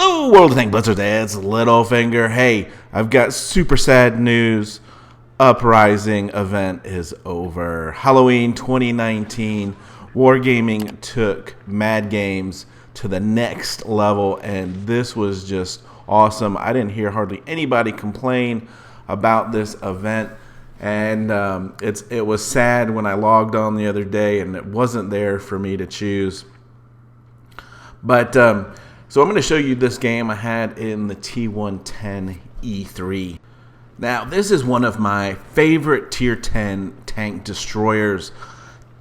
Hello, World of Tank Blitzers. It's Littlefinger. Hey, I've got super sad news. Uprising event is over. Halloween 2019 Wargaming took Mad Games to the next level, and this was just awesome. I didn't hear hardly anybody complain about this event, and it was sad when I logged on the other day and it wasn't there for me to choose. But so I'm going to show you this game I had in the T110E3. Now, this is one of my favorite Tier 10 tank destroyers.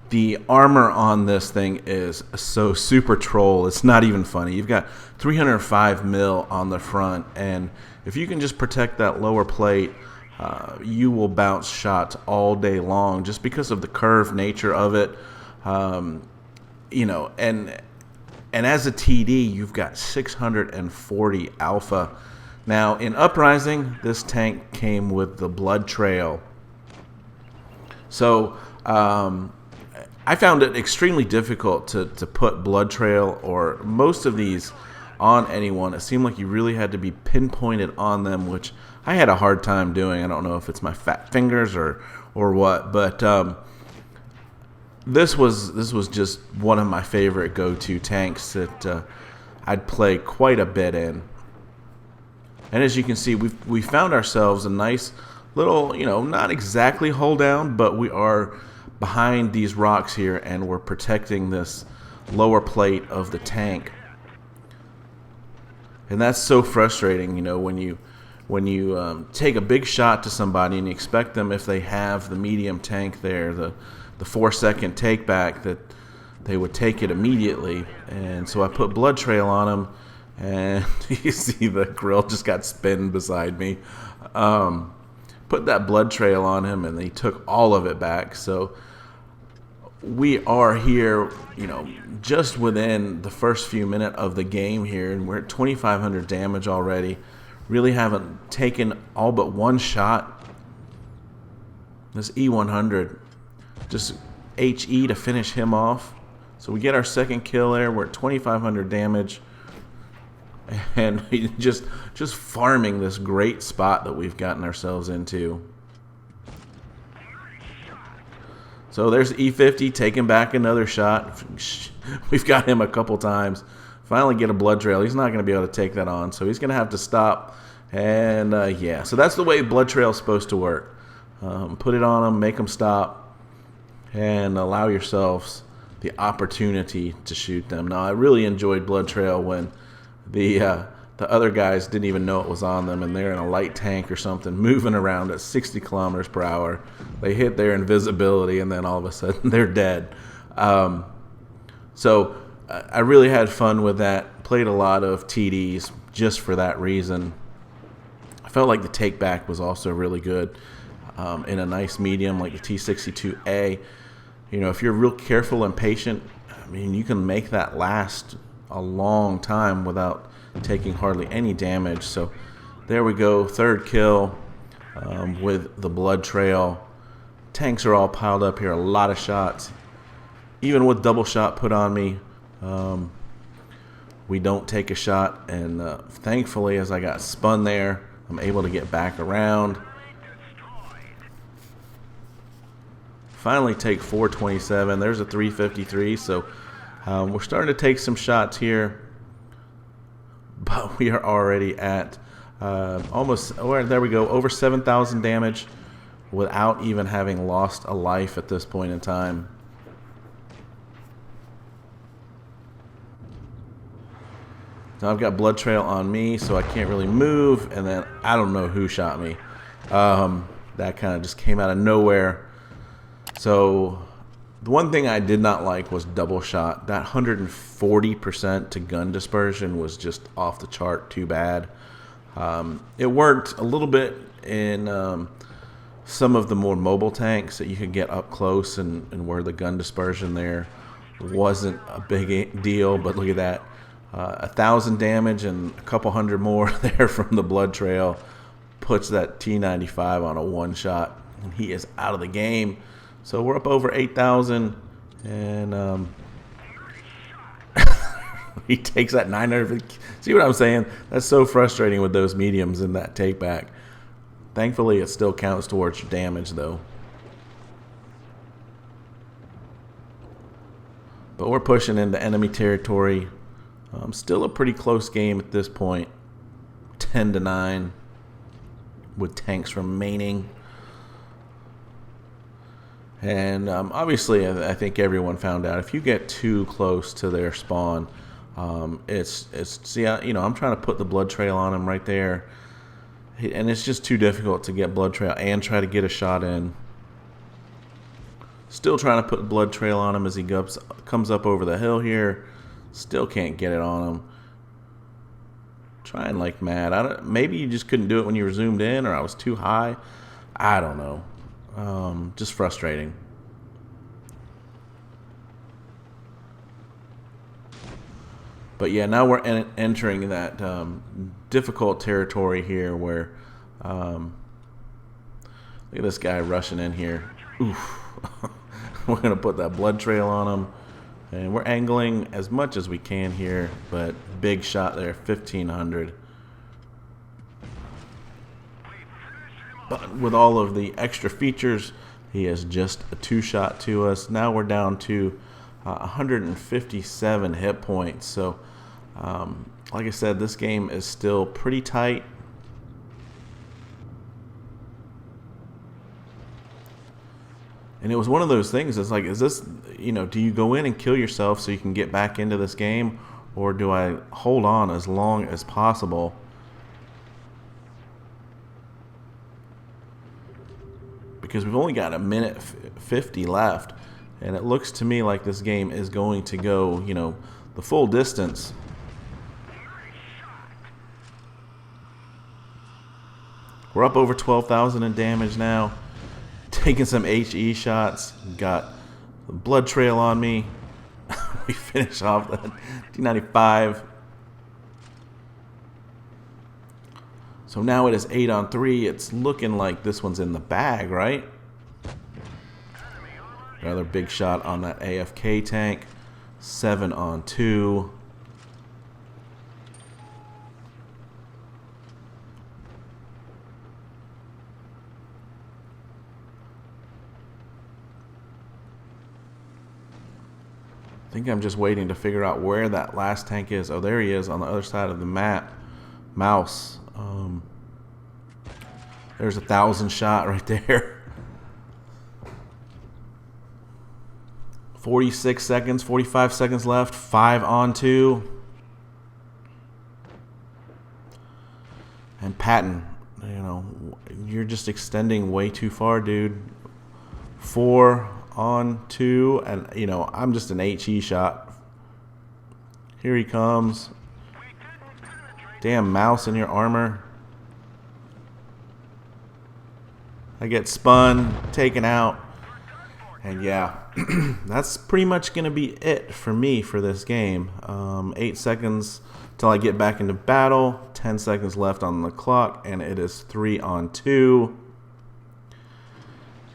The armor on this thing is so super troll, it's not even funny. You've got 305 mil on the front, and if you can just protect that lower plate, you will bounce shots all day long just because of the curved nature of it. And as a TD, you've got 640 alpha. Now, in Uprising, this tank came with the Blood Trail. So, I found it extremely difficult to put Blood Trail or most of these on anyone. It seemed like you really had to be pinpointed on them, which I had a hard time doing. I don't know if it's my fat fingers or what, but This was just one of my favorite go-to tanks that I'd play quite a bit in. And as you can see, we found ourselves a nice little, not exactly hull down, but we are behind these rocks here, and we're protecting this lower plate of the tank. And that's so frustrating, when you take a big shot to somebody and you expect them, if they have the medium tank there, the 4-second take back, that they would take it immediately. And so I put Blood Trail on him, and you see the grill just got spinned beside me. Put that Blood Trail on him, and he took all of it back. So we are here, just within the first few minutes of the game here, and we're at 2,500 damage already. Really haven't taken all but one shot. This E100, just HE to finish him off. So we get our second kill there. We're at 2,500 damage, and just farming this great spot that we've gotten ourselves into. So there's E50 taking back another shot. We've got him a couple times. Finally get a Blood Trail. He's not going to be able to take that on, so he's going to have to stop. And yeah, so that's the way Blood Trail is supposed to work. Put it on him, make him stop, and allow yourselves the opportunity to shoot them. Now, I really enjoyed Blood Trail when the other guys didn't even know it was on them, and they're in a light tank or something, moving around at 60 kilometers per hour. They hit their invisibility, and then all of a sudden they're dead. So I really had fun with that. Played a lot of TDs just for that reason. I felt like the take back was also really good in a nice medium like the T62A. If you're real careful and patient, you can make that last a long time without taking hardly any damage. So there we go, third kill with the Blood Trail. Tanks are all piled up here, a lot of shots. Even with double shot put on me, we don't take a shot, and thankfully, as I got spun there, I'm able to get back around. Finally take 427. There's a 353, so we're starting to take some shots here, but we are already at almost, there we go, over 7,000 damage without even having lost a life at this point in time. Now I've got Blood Trail on me, so I can't really move, and then I don't know who shot me. That kind of just came out of nowhere. So the one thing I did not like was double shot. That 140% to gun dispersion was just off the chart, too bad. It worked a little bit in some of the more mobile tanks that you could get up close, and where the gun dispersion there wasn't a big deal, but look at that. 1,000 damage and a couple hundred more there from the Blood Trail puts that T95 on a one shot, and he is out of the game. So we're up over 8,000, and He takes that 900. See what I'm saying? That's so frustrating with those mediums in that take back. Thankfully, it still counts towards your damage, though. But we're pushing into enemy territory. Still a pretty close game at this point. 10-9 with tanks remaining. And obviously, I think everyone found out if you get too close to their spawn, see, I'm trying to put the blood trail on him right there, and it's just too difficult to get blood trail and try to get a shot in. Still trying to put the blood trail on him as he comes up over the hill here. Still can't get it on him. Trying like mad. Maybe you just couldn't do it when you were zoomed in, or I was too high. I don't know. Just frustrating. But yeah, now we're entering that difficult territory here where look at this guy rushing in here. Oof. We're going to put that blood trail on him. And we're angling as much as we can here, but big shot there, 1500. But with all of the extra features, he is just a 2-shot to us. Now we're down to 157 hit points. So, like I said, this game is still pretty tight. And it was one of those things. It's like, is this, do you go in and kill yourself so you can get back into this game? Or do I hold on as long as possible? Because we've only got a minute 50 left. And it looks to me like this game is going to go, the full distance. We're up over 12,000 in damage now. Taking some HE shots. Got the blood trail on me. We finish off that D95. So now it is 8-on-3. It's looking like this one's in the bag, right? Another big shot on that AFK tank. 7-on-2. I think I'm just waiting to figure out where that last tank is. Oh, there he is on the other side of the map. Mouse. There's a 1,000 shot right there. 46 seconds, 45 seconds left. 5-on-2. And Patton, you're just extending way too far, dude. 4-on-2, and I'm just an HE shot. Here he comes. Damn mouse in your armor. I get spun, taken out, and yeah, that's pretty much gonna be it for me for this game. 8 seconds till I get back into battle. 10 seconds left on the clock, and it is 3-on-2.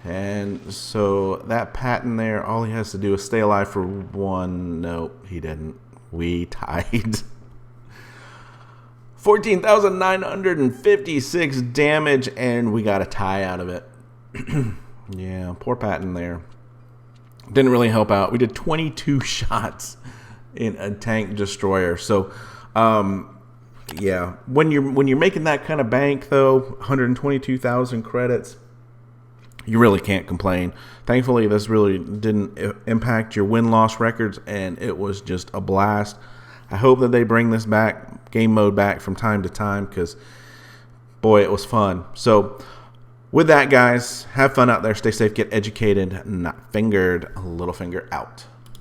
And so that Patton there, all he has to do is stay alive for one. Nope, he didn't. We tied. 14,956 damage, and we got a tie out of it. Yeah, poor Patton there. Didn't really help out. We did 22 shots in a tank destroyer. So, yeah, when you're making that kind of bank, though, 122,000 credits, you really can't complain. Thankfully, this really didn't impact your win-loss records, and it was just a blast. I hope that they bring this back, game mode back from time to time, because, boy, it was fun. So, with that, guys, have fun out there. Stay safe, get educated, not fingered. Littlefinger out.